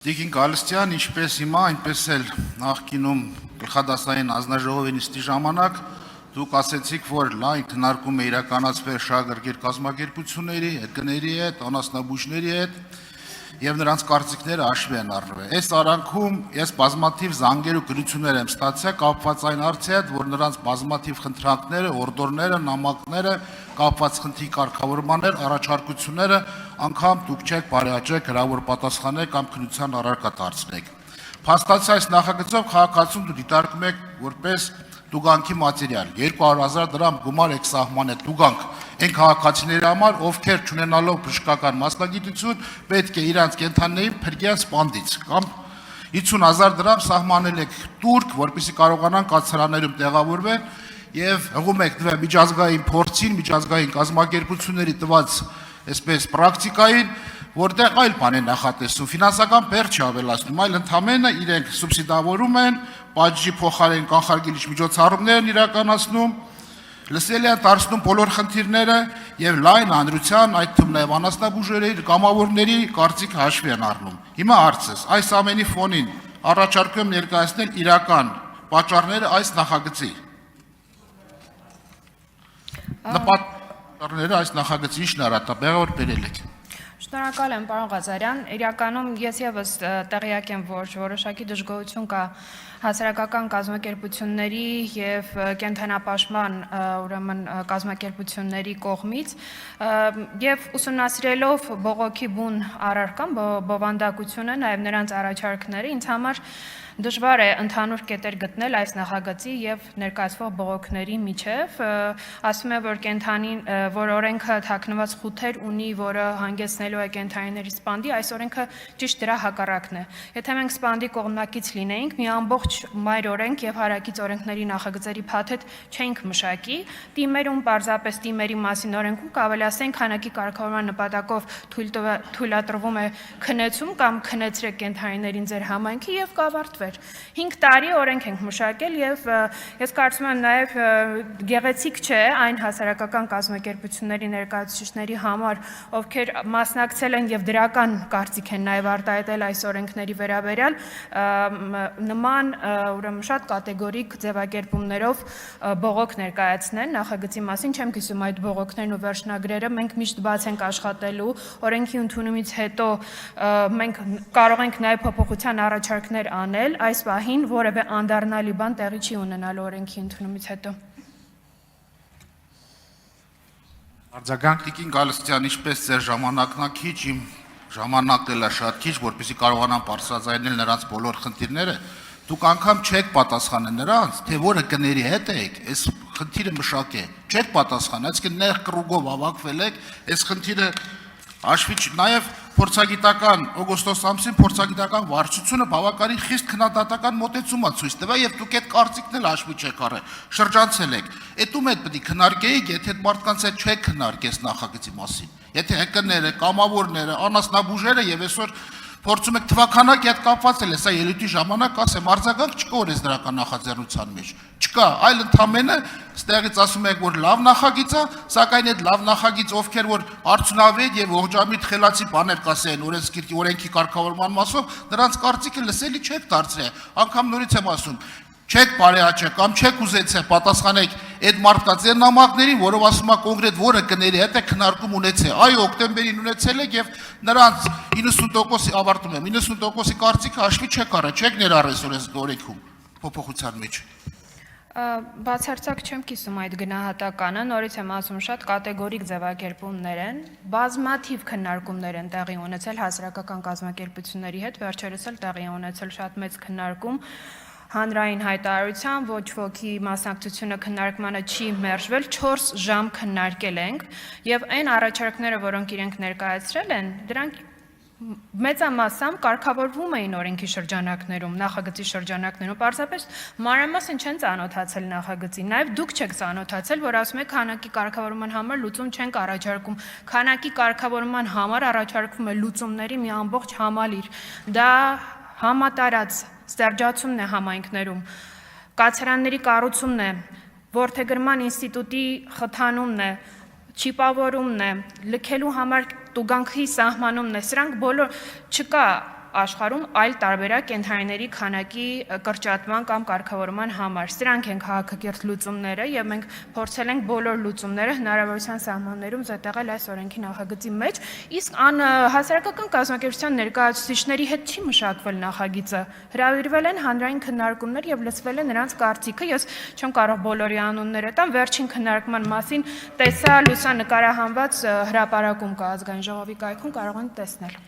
Տիկին Գալստյան, ինչպես հիմա, այնպես էլ նախկինում գլխադասային հանձնաժողովի նիստի ժամանակ դուք ասեցիք, որ լայն քննարկում է իրականացվել շահագրգիռ կազմակերպությունների, հետգների հետ, անասնաբույժների հետ եւ նրանց կարծիքները հաշվի են առնվել։ Այս արանքում ես բազմաթիվ զանգեր ու գրություններ եմ ստացել կապված այն հարցի հետ, որ նրանց բազմաթիվ խնդրանքները, օրդորները, նամակները, կապված խնդրի կարգավորմաններ, առաջարկությունները անգամ դուք չեք բարեհաճեք հրավոր պատասխանել կամ քննության առարկա դարձնեք։ Փաստացի այս նախագծով քաղաքացուն դու դիտարկում եք որպես տուգանքի մատերիալ, 200,000 դրամ գումար եք սահմանել տուգանք այն քաղաքացիների համար, ովքեր չունենալով բժշկական մասնագիտություն, պետք է իրանց կենդանիներին փրկեն սպանդից, կամ 50,000 դրամ սահմանել եք տուրք, որպեսզի կարողանան կացարաններում տեղավորվել եւ հղում եք դրա միջազգային փորձին, միջազգային կազմակերպությունների տված այսպես պրակտիկային, որտեղ այլ բան է նախատեսում, ֆինանսական բեռ չավելացնում, այլ ընդամենը իրենք սուբսիդավորում են, պատժի փոխարեն կանխարգելիչ միջոցառումներ են իրականացնում, լսելի են դարձնում բոլոր խնդիրները եւ լայն հանրության, այդ թվում նաեւ անասնաբուժերի, կամավորների կարծիքը հաշվի են առնում։ Հիմա հարցս, այս ամենի ֆոնին առաջարկում եմ ներկայացնել իրական պատճառները այս նախագծի։ Նպատակները այս նախագծի ինչն է արտաբերել, որ բերել եք։ Շնորհակալ եմ, պարոն Ղազարյան, իրականում ես եւս տեղյակ եմ, որ որոշակի դժգոհություն կա հասարակական կազմակերպությունների եւ կենդանապաշտպան ուրեմն կազմակերպությունների կողմից եւ ուսումնասիրելով բողոքի բուն առարկան, բովանդակությունը, նաեւ նրանց առաջարկները, ինձ համար դժվար է ընդհանուր կետեր գտնել այս նախագծի եւ ներկայացվող բողոքների միջև, ասում է, որ կենդանին, որ օրենքը թաքնված խութեր ունի, որը հանգեցնելու է կենդանիների սպանդի, այս օրենքը ճիշտ դրա հակառակն է։ Եթե մենք սպանդի կողմնակից լինեինք, մի ամբողջ մայր օրենք եւ հարակից օրենքների նախագծերի փաթեթ չէինք մշակի, թիմերում պարզապես թիմերի մասին օրենքում կավելացնենք քանակի կարգավորման նպատակով թույլատրվում է քնեցում կամ քնեցրեք կենդանիներին ձեր համայնքի եւ կավարտվեր։ 5 տարի օրենք ենք մշակել եւ ես կարծում եմ նաեւ գեղեցիկ չէ այն հասարակական կազմակերպությունների ներկայացուցիչների համար, ովքեր մասնակցել են եւ դրական կարծիք են նաեւ արտահայտել այս օրենքների վերաբերյալ, նման ուրեմն շատ կատեգորիկ ձևակերպումներով բողոք ներկայացնեն նախագծի մասին, չեմ կիսում այդ բողոքներն ու վերջնագրերը, մենք միշտ բաց ենք աշխատելու, օրենքի ընդունումից հետո մենք կարող ենք նաեւ փոփոխության առաջարկներ անել, այս պահին որևէ անդառնալի բան տեղի չի ունենալու օրենքի ընդունումից հետո։ Արձագանք Տիկին Գալստյան, ինչպես ձեր ժամանակն է քիչ, իմ ժամանակն էլ է շատ քիչ, որպեսզի կարողանամ բարձրաձայնել նրանց բոլոր խնդիրները, դուք անգամ չեք պատասխանել նրանց, թե որը գների հետ եք, այս խնդիրը մշակե, չեք պատասխանել, այսինքն նեղ կրուգով հավաքվել եք, այս խնդիրը հաշվի նաև փորձագիտական օգոստոս ամսին փորձագիտական վարչությունը բավականին խիստ քննադատական մոտեցում է ցույց տվել եւ դուք այդ կարծիքն էլ հաշվի չեք առել, շրջանցել եք։ Էդում էլ պետք է քննարկեիք, եթե այդ մարդկանց հետ չեք քննարկես նախագծի մասին։ Եթե ՀԿ-ները, կամավորները, անասնաբուժերը եւ այսօր փորձում եք թվականակի հետ կապված էլ է, սա ելույթի ժամանակ ասեմ, արձագանք չկա օրենսդրական նախաձեռնության մեջ, չկա, այլ ընդամենը ստեղից ասում եք, որ լավ նախագիծ է, սակայն այդ լավ նախագիծ ովքեր որ արդյունավետ եւ ողջամիտ խելացի բաներ կասեն օրենքի կարգավորման մասով, նրանց կարծիքը լսելի չեք դարձրել, անգամ նորից եմ ասում, չեք բարեհաճեք կամ չեք ուզեցել պատասխանեք այդ մարդկացի նամակներին, որով ասում է կոնկրետ որը կների հետ է քննարկում ունեցել։ Այո, օկտեմբերին ունեցել եք եւ նրանց 90%-ի ավարտում եմ, 90%-ի կարծիքը հաշվի չեք առել, չեք ներառել օրենքում փոփոխության մեջ։ Բացարձակ չեմ կիսում այդ գնահատականը, նորից եմ ասում, շատ կատեգորիկ ձևակերպումներ են, բազմաթիվ քննարկումներ են տեղի ունեցել հասարակական կազմակերպությունների հետ, վերջերս էլ տեղի ունեցել շատ մեծ քննարկում հանրային հայտարարության, ոչ ոքի մասնակցությունը քննարկմանը չի մերժվել, 4 ժամ քննարկել ենք եւ այն առաջարկները, որոնք իրենք ներկայացրել են, դրանք մեծամասամբ կարգավորվում էին օրենքի շրջանակներում, նախագծի շրջանակներում, պարզապես մանրամասն չեն ծանոթացել նախագծին, նաև դուք չեք ծանոթացել, որ ասում եք քանակի կարգավորման համար լուծում չենք առաջարկում, քանակի կարգավորման համար առաջարկվում է լուծումների մի ամբողջ համալիր, դա համատարած ստեղծությունն է համայնքներում, կացարանների կառուցումն է, որդեգրման ինստիտուտի խթանումն է, չիպավորումն է, լքելու համար տուգանքի սահմանումն է, սրանք բոլոր չկա աշխարհում այլ տարբերակ կենդանիների քանակի կրճատման կամ կարգավորման համար։ Սրանք են քաղաքակիրթ լուծումները եւ մենք փորձել ենք բոլոր լուծումները հնարավորության սահմաններում զետեղել այս օրենքի նախագծի մեջ, իսկ հասարակական կազմակերպության ներկայացուցիչների հետ չի մշակվել նախագիծը։ Հրավիրվել են հանրային քննարկումներ եւ լսվել է նրանց կարծիքը։ Ես չեմ կարող բոլորի անունները տամ, վերջին քննարկման մասին տեսա լուսանկարահանված հրապարակում կա ազգային ժողովի կայքում, կարող են տեսնել։